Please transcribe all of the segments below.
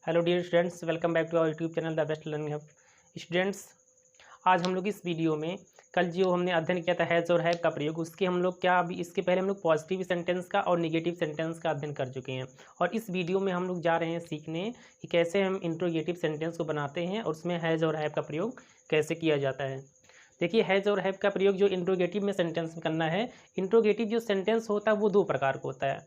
Hello dear students, welcome back to our YouTube channel the best learning hub. Students, आज हम लोग इस video में कल जो हमने अध्ययन किया था हैज़ और हैव का प्रयोग, उसके हम लोग क्या अभी इसके पहले हम लोग पॉजिटिव सेंटेंस का और नेगेटिव सेंटेंस का अध्ययन कर चुके हैं। और इस वीडियो में हम लोग जा रहे हैं सीखने कि कैसे हम इंट्रोगेटिव सेंटेंस को बनाते हैं और उसमें हैज़ और हैव का प्रयोग कैसे किया जाता है। देखिए, हैज़ और हैव का प्रयोग जो इंट्रोगेटिव में सेंटेंस में करना है। इंट्रोगेटिव जो सेंटेंस होता है वो दो प्रकार का होता है।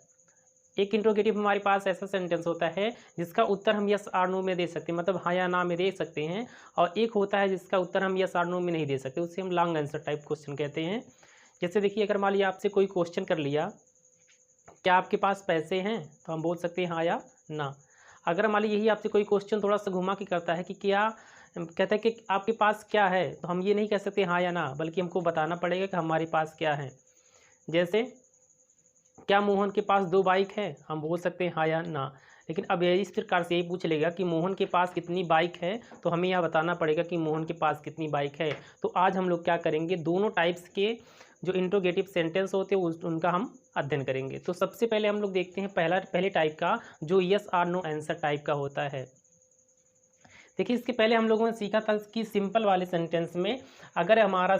एक इंट्रोगेटिव हमारे पास ऐसा सेंटेंस होता है जिसका उत्तर हम यस आर नो में दे सकते हैं, मतलब हाँ या ना में दे सकते हैं। और एक होता है जिसका उत्तर हम यस आर नो में नहीं दे सकते, उसे हम लॉन्ग आंसर टाइप क्वेश्चन कहते हैं। जैसे देखिए, अगर मान लिया आपसे कोई क्वेश्चन कर लिया, क्या आपके पास पैसे हैं, तो हम बोल सकते हैं हाँ या ना। अगर मान लीजिए यही आपसे कोई क्वेश्चन थोड़ा सा घुमा के करता है कि क्या, कहता है कि आपके पास क्या है, तो हम ये नहीं कह सकते हाँ या ना, बल्कि हमको बताना पड़ेगा कि हमारे पास क्या है। जैसे, क्या मोहन के पास 2 बाइक है, हम बोल सकते हैं हाँ या ना। लेकिन अब ये इस प्रकार से यही पूछ लेगा कि मोहन के पास कितनी बाइक है, तो हमें यह बताना पड़ेगा कि मोहन के पास कितनी बाइक है। तो आज हम लोग क्या करेंगे, दोनों टाइप्स के जो इंट्रोगेटिव सेंटेंस होते हैं उनका हम अध्ययन करेंगे। तो सबसे पहले हम लोग देखते हैं पहले टाइप का, जो yes or no answer type का होता है। देखिए, इसके पहले हम लोगों ने सीखा था कि सिंपल वाले सेंटेंस में अगर हमारा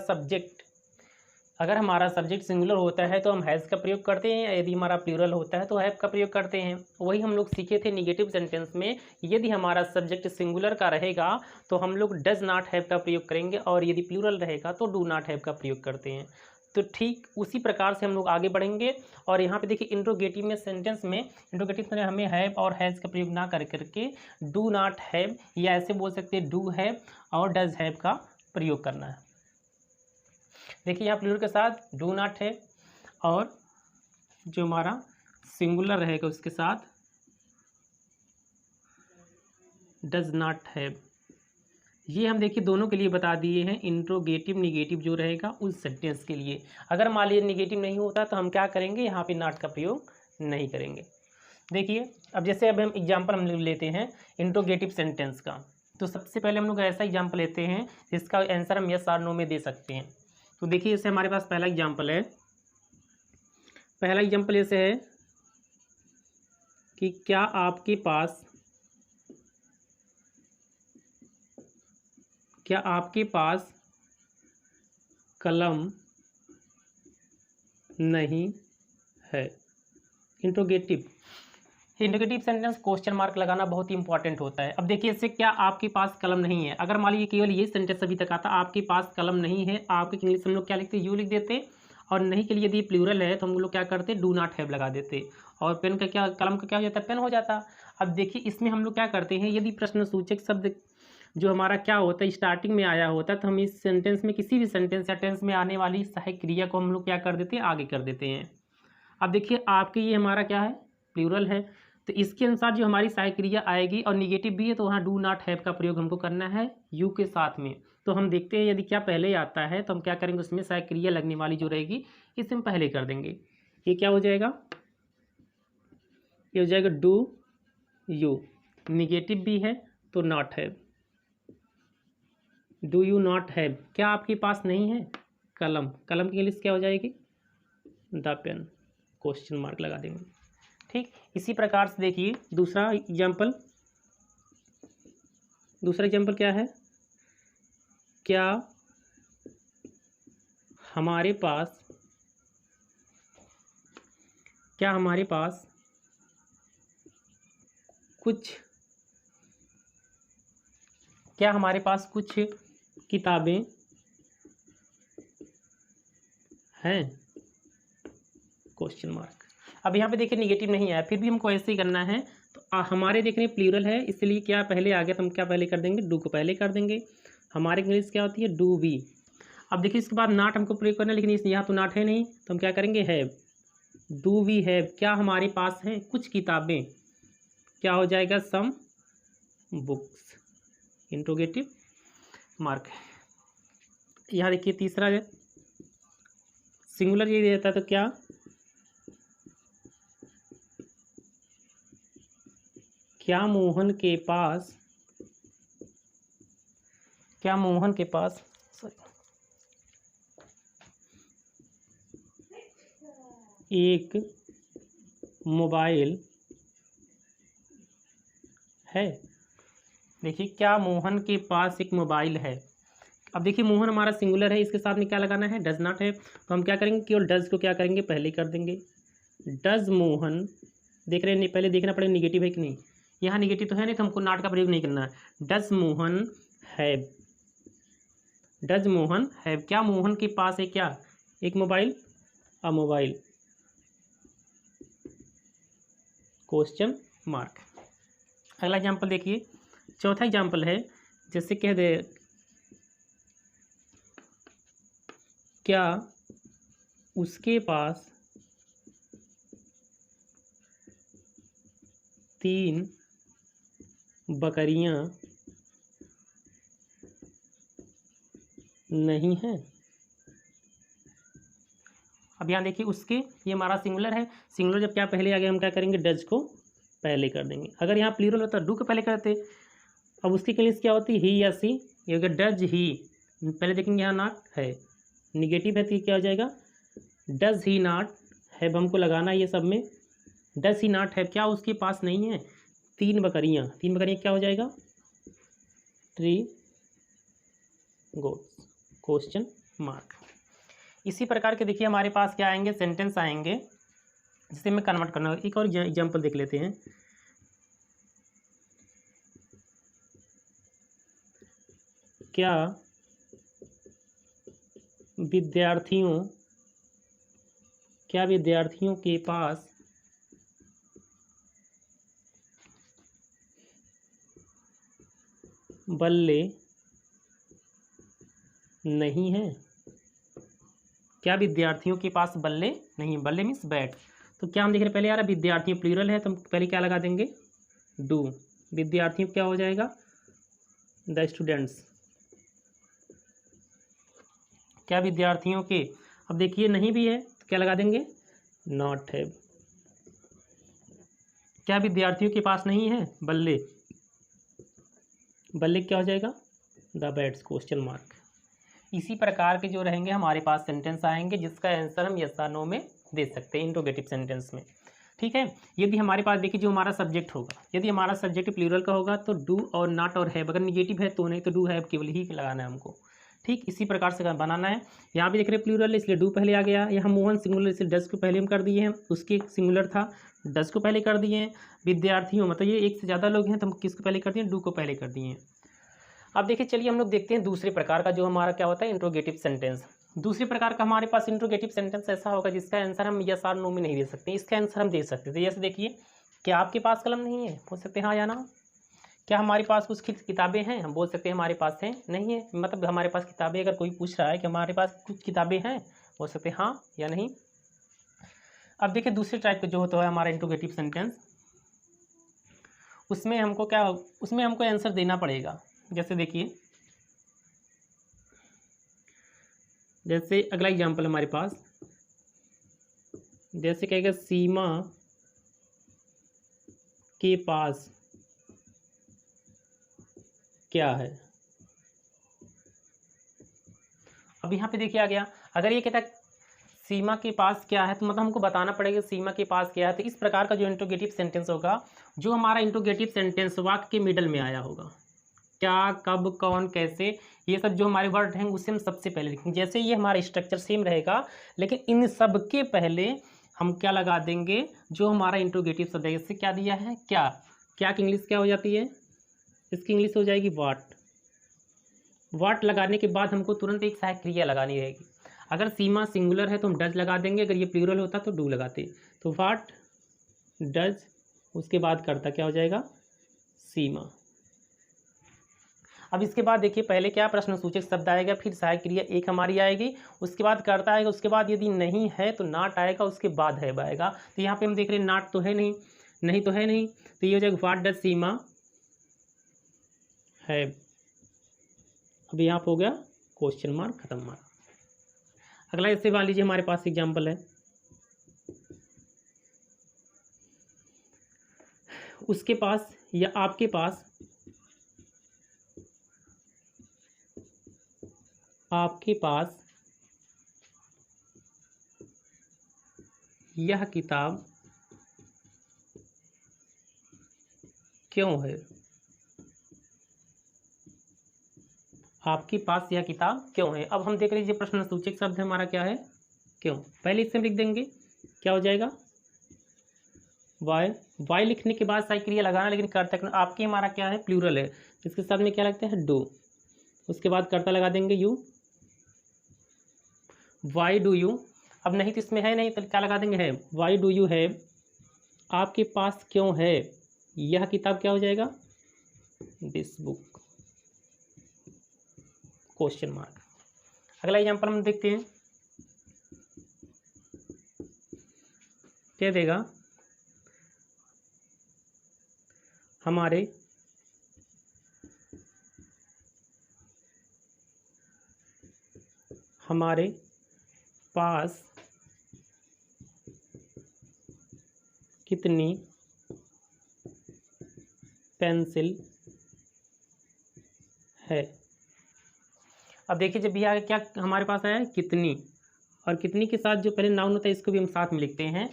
सब्जेक्ट सिंगुलर होता है तो हम हैज़ का प्रयोग करते हैं, यदि हमारा प्लूरल होता है तो हैव का प्रयोग करते हैं। वही हम लोग सीखे थे निगेटिव सेंटेंस में, यदि हमारा सब्जेक्ट सिंगुलर का रहेगा तो हम लोग डज नॉट हैव का प्रयोग करेंगे, और यदि प्लूरल रहेगा तो डू नॉट हैव का प्रयोग करते हैं। तो ठीक उसी प्रकार से हम लोग आगे बढ़ेंगे। और यहाँ पे देखिए, इंट्रोगेटिव में सेंटेंस में इंट्रोगेटिव में हमें हैव और हैज़ का प्रयोग ना करके डू नॉट हैव, या ऐसे बोल सकते हैं डू हैव और डज हैव का प्रयोग करना है। देखिए, यहाँ प्लूरल के साथ डू नॉट है, और जो हमारा सिंगुलर रहेगा उसके साथ डज नॉट हैव। ये हम देखिए दोनों के लिए बता दिए हैं, इंट्रोगेटिव निगेटिव जो रहेगा उस सेंटेंस के लिए। अगर मान लीजिए निगेटिव नहीं होता तो हम क्या करेंगे, यहाँ पे नॉट का प्रयोग नहीं करेंगे। देखिए, अब जैसे अब हम एग्जाम्पल हम लोग लेते हैं इंट्रोगेटिव सेंटेंस का। तो सबसे पहले हम लोग ऐसा एग्जाम्पल लेते हैं जिसका आंसर हम यस और नो में दे सकते हैं। तो देखिए, जैसे हमारे पास पहला एग्जाम्पल है। पहला एग्जाम्पल ऐसे है कि क्या आपके पास कलम नहीं है। इंट्रोगेटिव सेंटेंस क्वेश्चन मार्क लगाना बहुत ही इंपॉर्टेंट होता है। अब देखिए, इससे क्या आपके पास कलम नहीं है, अगर मान लीजिए केवल ये सेंटेंस अभी तक आता, आपके पास कलम नहीं है, आपके इंग्लिश हम लोग क्या लिखते, यू लिख देते। और नहीं के लिए यदि प्लूरल है तो हम लोग क्या करते, डू नॉट हैव लगा देते। और पेन का क्या, कलम का क्या हो जाता, पेन हो जाता। अब देखिए, इसमें हम लोग क्या करते हैं, यदि प्रश्नसूचक शब्द जो हमारा क्या होता है स्टार्टिंग में आया होता है, तो हम इस सेंटेंस में किसी भी सेंटेंस या टेंस में आने वाली सहायक क्रिया को हम लोग क्या कर देते हैं, आगे कर देते हैं। अब देखिए, आपके ये हमारा क्या है, प्लूरल है, तो इसके अनुसार जो हमारी सहायक क्रिया आएगी, और निगेटिव भी है तो वहाँ डू नॉट हैव का प्रयोग हमको करना है यू के साथ में। तो हम देखते हैं यदि क्या पहले आता है तो हम क्या करेंगे, उसमें सहायक क्रिया लगने वाली जो रहेगी इसे हम पहले कर देंगे। ये क्या हो जाएगा, ये हो जाएगा डू यू। निगेटिव भी है तो not have. Do you not have, क्या आपके पास नहीं है कलम, कलम की इंग्लिश क्या हो जाएगी, द पेन, क्वेश्चन मार्क लगा देंगे। ठीक इसी प्रकार से देखिए दूसरा एग्जाम्पल क्या है, क्या हमारे पास कुछ किताबें हैं, क्वेश्चन मार्क। अब यहाँ पे देखिए निगेटिव नहीं आया, फिर भी हमको ऐसे ही करना है। तो हमारे देखने प्लूरल है, इसलिए क्या पहले आ गया तो हम क्या पहले कर देंगे, डू को पहले कर देंगे। हमारे इंग्लिश क्या होती है, डू बी। अब देखिए, इसके बाद नॉट हमको प्रयोग करना है, लेकिन इस यहाँ तो नॉट है नहीं, तो हम क्या करेंगे, हैव। डू वी हैव, क्या हमारे पास है कुछ किताबें, क्या हो जाएगा, सम बुक्स, इंट्रोगेटिव मार्क। यहाँ देखिए तीसरा है, सिंगुलर ये देता है, तो क्या मोहन के पास एक मोबाइल है। देखिए क्या मोहन के पास एक मोबाइल है। अब देखिए मोहन हमारा सिंगुलर है, इसके साथ में क्या लगाना है, डज नॉट है, तो हम क्या करेंगे, केवल डज को क्या करेंगे, पहले कर देंगे। डज मोहन, देख रहे हैं पहले देखना पड़ेगा निगेटिव है कि नहीं, यहाँ निगेटिव तो है नहीं, तो हमको नॉट का प्रयोग नहीं करना है। Does Mohan have, does Mohan have, क्या मोहन के पास है क्या, एक मोबाइल, अ मोबाइल, क्वेश्चन मार्क। अगला एग्जाम्पल देखिए, चौथा एग्जाम्पल है, जैसे कह दे क्या उसके पास 3 बकरियां नहीं हैं। अब यहाँ देखिए उसके, ये हमारा सिंगुलर है, सिंगुलर जब क्या पहले आ गया हम क्या करेंगे, डज को पहले कर देंगे। अगर यहाँ प्लूरल होता डू को पहले करते। अब उसकी इंग्लिश क्या होती, ही या सी, ये हो गया डज ही, पहले देखेंगे यहाँ नॉट है, निगेटिव है तो क्या हो जाएगा, डज ही नॉट हैव, हमको लगाना है ये सब में, डज ही नॉट हैव, क्या उसके पास नहीं है 3 बकरियाँ, 3 बकरियाँ क्या हो जाएगा, 3 गोट्स, क्वेश्चन मार्क। इसी प्रकार के देखिए हमारे पास क्या आएंगे, सेंटेंस आएंगे जिसे मैं कन्वर्ट करना। एक और एग्जाम्पल देख लेते हैं। क्या विद्यार्थियों, क्या विद्यार्थियों के पास बल्ले नहीं हैं, क्या विद्यार्थियों के पास बल्ले नहीं, बल्ले मीन्स बैट। तो क्या हम देख रहे हैं, पहले आ रहा विद्यार्थी प्लूरल है तो हम पहले क्या लगा देंगे, डू, विद्यार्थियों क्या हो जाएगा, द स्टूडेंट्स, क्या विद्यार्थियों के, अब देखिए नहीं भी है तो क्या लगा देंगे, नॉट है, क्या विद्यार्थियों के पास नहीं है बल्ले, बल्ले क्या हो जाएगा, द बैट्स, क्वेश्चन मार्क। इसी प्रकार के जो रहेंगे हमारे पास सेंटेंस आएंगे जिसका आंसर हम यस और नो में दे सकते हैं इंट्रोगेटिव सेंटेंस में। ठीक है, यदि हमारे पास देखिए जो हमारा सब्जेक्ट होगा, यदि हमारा सब्जेक्ट प्लूरल का होगा तो डू और नॉट और हैव, अगर निगेटिव है तो, नहीं तो डू हैव केवल ही लगाना है हमको। ठीक, इसी प्रकार से बनाना है। यहाँ भी देख रहे हैं प्लूरल इसलिए डू पहले आ गया, यहाँ मोहन सिंगुलर इसलिए डज को पहले हम कर दिए हैं, उसके सिंगुलर था डज को पहले कर दिए हैं। विद्यार्थियों मतलब ये एक से ज़्यादा लोग हैं तो हम किसको पहले कर दिए, डू को पहले कर दिए हैं। अब देखिए चलिए हम लोग देखते हैं दूसरे प्रकार का जो हमारा क्या होता है, इंट्रोगेटिव सेंटेंस। दूसरे प्रकार का हमारे पास इंट्रोगेटिव सेंटेंस ऐसा होगा जिसका आंसर हम यस और नो में नहीं दे सकते, इसका आंसर हम दे सकते थे। जैसे देखिए, क्या आपके पास कलम नहीं है, बोल सकते हैं हाँ या ना। क्या हमारे पास कुछ किताबें हैं, हम बोल सकते हैं हमारे पास हैं, नहीं है, मतलब हमारे पास किताबें, अगर कोई पूछ रहा है कि हमारे पास कुछ किताबें हैं, बोल सकते हैं हाँ या नहीं। अब देखिए दूसरे टाइप का जो होता है हमारा इंट्रोगेटिव सेंटेंस, उसमें हमको क्या, उसमें हमको आंसर देना पड़ेगा। जैसे देखिए, जैसे अगला एग्जाम्पल हमारे पास, जैसे कहेगा सीमा के पास क्या है। अब यहाँ पे देखिए आ गया, अगर ये कहता है सीमा के पास क्या है तो मतलब हमको बताना पड़ेगा सीमा के पास क्या है। तो इस प्रकार का जो इंट्रोगेटिव सेंटेंस होगा, जो हमारा इंट्रोगेटिव सेंटेंस वाक्य के मिडल में आया होगा, क्या, कब, कौन, कैसे, ये सब जो हमारे वर्ड हैं उससे हम सबसे पहले लिखेंगे। जैसे ये हमारा स्ट्रक्चर सेम रहेगा, लेकिन इन सब के पहले हम क्या लगा देंगे, जो हमारा इंट्रोगेटिव शब्द है, इससे क्या दिया है, क्या, क्या की इंग्लिश क्या हो जाती है, इसकी इंग्लिश हो जाएगी वाट। वाट लगाने के बाद हमको तुरंत एक सहायक क्रिया लगानी रहेगी। अगर सीमा सिंगुलर है तो हम डज लगा देंगे, अगर ये प्लूरल होता तो डू लगाते। तो वाट, डज, उसके बाद करता क्या हो जाएगा, सीमा। अब इसके बाद देखिए पहले क्या प्रश्नसूचक शब्द आएगा, फिर सहायक क्रिया एक हमारी आएगी, उसके बाद करता आएगा, उसके बाद यदि नहीं है तो नाट आएगा, उसके बाद है आएगा। तो यहाँ पे हम देख रहे हैं नाट तो है नहीं, नहीं तो है नहीं, तो ये हो जाएगा व्हाट डज सीमा है। अब यहाँ पे हो गया क्वेश्चन मार्क, खत्म मार्क। अगला इससे मान लीजिए हमारे पास एग्जाम्पल है, उसके पास या आपके पास, आपके पास यह किताब क्यों है। आपके पास यह किताब क्यों है। अब हम देख लीजिए प्रश्न सूचक शब्द हमारा क्या है, क्यों। पहले इससे हम लिख देंगे, क्या हो जाएगा, वाई। वाई लिखने के बाद सही क्रिया लगाना, लेकिन कर्ता आपके हमारा क्या है, प्लूरल है, इसके साथ में क्या लगता है, डू। उसके बाद कर्ता लगा देंगे यू, वाई डू यू। अब नहीं तो इसमें है नहीं, तो क्या लगा देंगे, है। वाई डू यू हैव, आपके पास क्यों है यह किताब, क्या हो जाएगा, दिस बुक, क्वेश्चन मार्क। अगला एग्जाम्पल हम देखते हैं, क्या देगा, हमारे पास कितनी पेंसिल है। अब देखिए जब भी आगे क्या हमारे पास आया है, कितनी, और कितनी के साथ जो पहले नाउन होता है इसको भी हम साथ में लिखते हैं।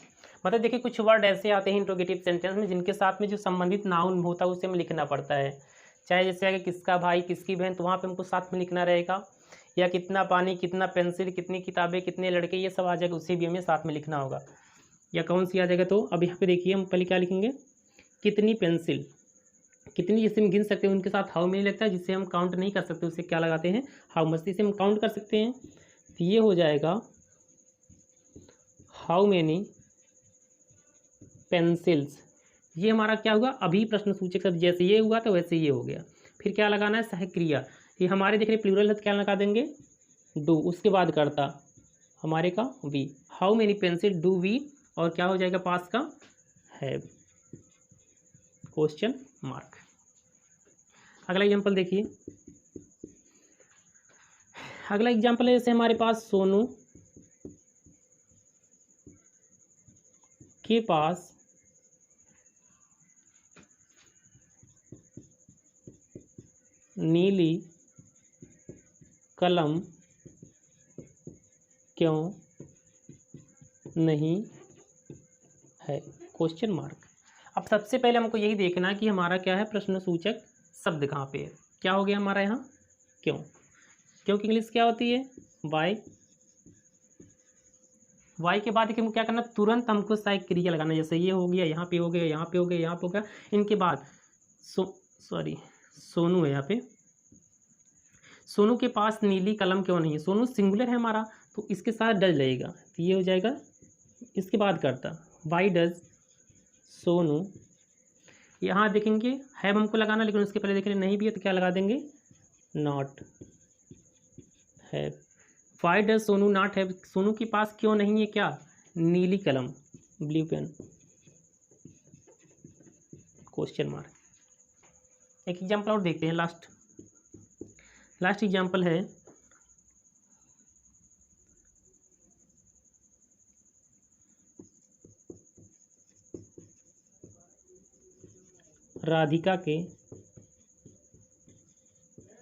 मतलब देखिए कुछ वर्ड ऐसे आते हैं इंट्रोगेटिव सेंटेंस में जिनके साथ में जो संबंधित नाउन होता है उसे हमें लिखना पड़ता है। चाहे जैसे आगे किसका भाई, किसकी बहन, तो वहाँ पे हमको साथ में लिखना रहेगा, या कितना पानी, कितना पेंसिल, कितनी किताबें, कितने लड़के, ये सब आ जाएगा, उसे भी हमें साथ में लिखना होगा। या कौन सी आ जाएगा, तो अब यहाँ पे देखिए हम पहले क्या लिखेंगे, कितनी पेंसिल। कितनी जिसे हम गिन सकते हैं उनके साथ हाउ मेनी लगता है, जिसे हम काउंट नहीं कर सकते उसे क्या लगाते हैं, हाउ मच। इसे हम काउंट कर सकते हैं, तो ये हो जाएगा हाउ मेनी पेंसिल्स। ये हमारा क्या हुआ, अभी प्रश्न सूचक शब्द जैसे ये हुआ तो वैसे ये हो गया। फिर क्या लगाना है, सहायक क्रिया। ये हमारे देख रहे प्लूरल है तो क्या लगा देंगे, डू। उसके बाद करता हमारे का we, how many pencil do we, और क्या हो जाएगा पास का, हैव, क्वेश्चन मार्क। अगला एग्जाम्पल देखिए, अगला एग्जाम्पल है जैसे हमारे पास सोनू के पास नीली कलम क्यों नहीं है, क्वेश्चन मार्क। अब सबसे पहले हमको यही देखना कि हमारा क्या है, प्रश्न सूचक शब्द कहाँ पे है। क्या हो गया हमारा यहाँ, क्यों। क्यों की इंग्लिश क्या होती है, वाई। वाई के बाद देखिए हमको क्या करना, तुरंत हमको सहायक क्रिया लगाना, जैसे ये हो गया, यहाँ पे हो गया, यहाँ पे हो गया, यहाँ पे हो गया। इनके बाद सोनू है यहाँ पे, सोनू के पास नीली कलम क्यों नहीं है। सोनू सिंगुलर है हमारा, तो इसके साथ डज लगेगा, तो ये हो जाएगा। इसके बाद करता वाई डज सोनू। यहाँ देखेंगे हैव हमको लगाना, लेकिन उसके पहले देखेंगे नहीं भी है तो क्या लगा देंगे, not have. Why does Sonu not have, Sonu के पास क्यों नहीं है क्या, नीली कलम, ब्लू पेन, क्वेश्चन मार्क। एक एग्जाम्पल और देखते हैं, लास्ट एग्जाम्पल है, राधिका के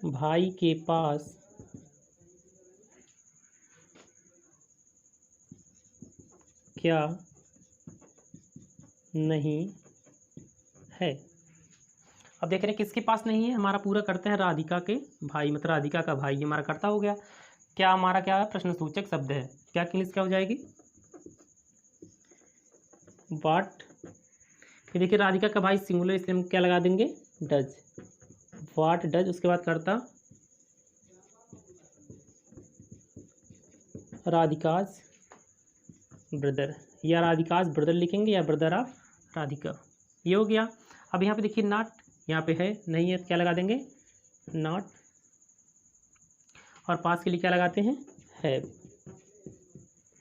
भाई के पास क्या नहीं है। अब देख रहे हैं किसके पास नहीं है, हमारा पूरा करता है राधिका के भाई, मतलब राधिका का भाई, ये हमारा करता हो गया। क्या हमारा क्या है, प्रश्न सूचक शब्द है, क्या इंग्लिश क्या हो जाएगी, वाट। फिर देखिए राधिका का भाई सिंगुलर, इसलिए हम क्या लगा देंगे, डज, वाट डज। उसके बाद करता राधिकाज ब्रदर, या राधिकाज ब्रदर लिखेंगे, या ब्रदर ऑफ राधिका, ये हो गया। अब यहाँ पे देखिए नॉट, यहाँ पे है नहीं है तो क्या लगा देंगे, नॉट, और पास के लिए क्या लगाते हैं, हैव।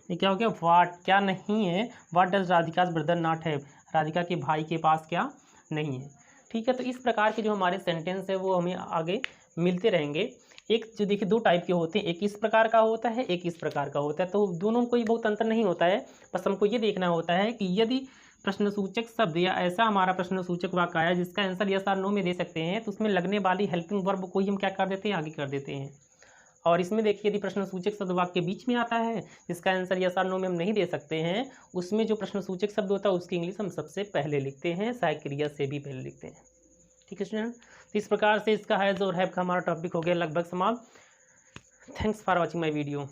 ये क्या हो गया, वाट क्या नहीं है, what does Radhika's brother not have, Radhika के भाई के पास क्या नहीं है। ठीक है, तो इस प्रकार के जो हमारे सेंटेंस है वो हमें आगे मिलते रहेंगे। एक जो देखिए दो टाइप के होते हैं, एक इस प्रकार का होता है, एक इस प्रकार का होता है, तो दोनों में कोई बहुत अंतर नहीं होता है। बस हमको ये देखना होता है कि यदि प्रश्नसूचक शब्द या ऐसा हमारा प्रश्नसूचक वाक्य आया जिसका आंसर यस और नो में दे सकते हैं, तो उसमें लगने वाली हेल्पिंग वर्ब को ही हम क्या कर देते हैं, आगे कर देते हैं। और इसमें देखिए यदि प्रश्नसूचक शब्द वाक्य के बीच में आता है जिसका आंसर यस और नो में हम नहीं दे सकते हैं, उसमें जो प्रश्नसूचक शब्द होता है उसकी इंग्लिश हम सबसे पहले लिखते हैं, सहायक क्रिया से भी पहले लिखते हैं। ठीक है स्टूडेंट, तो इस प्रकार से इसका हैज़ और हैव का हमारा टॉपिक हो गया लगभग समाप्त। Thanks for watching my video.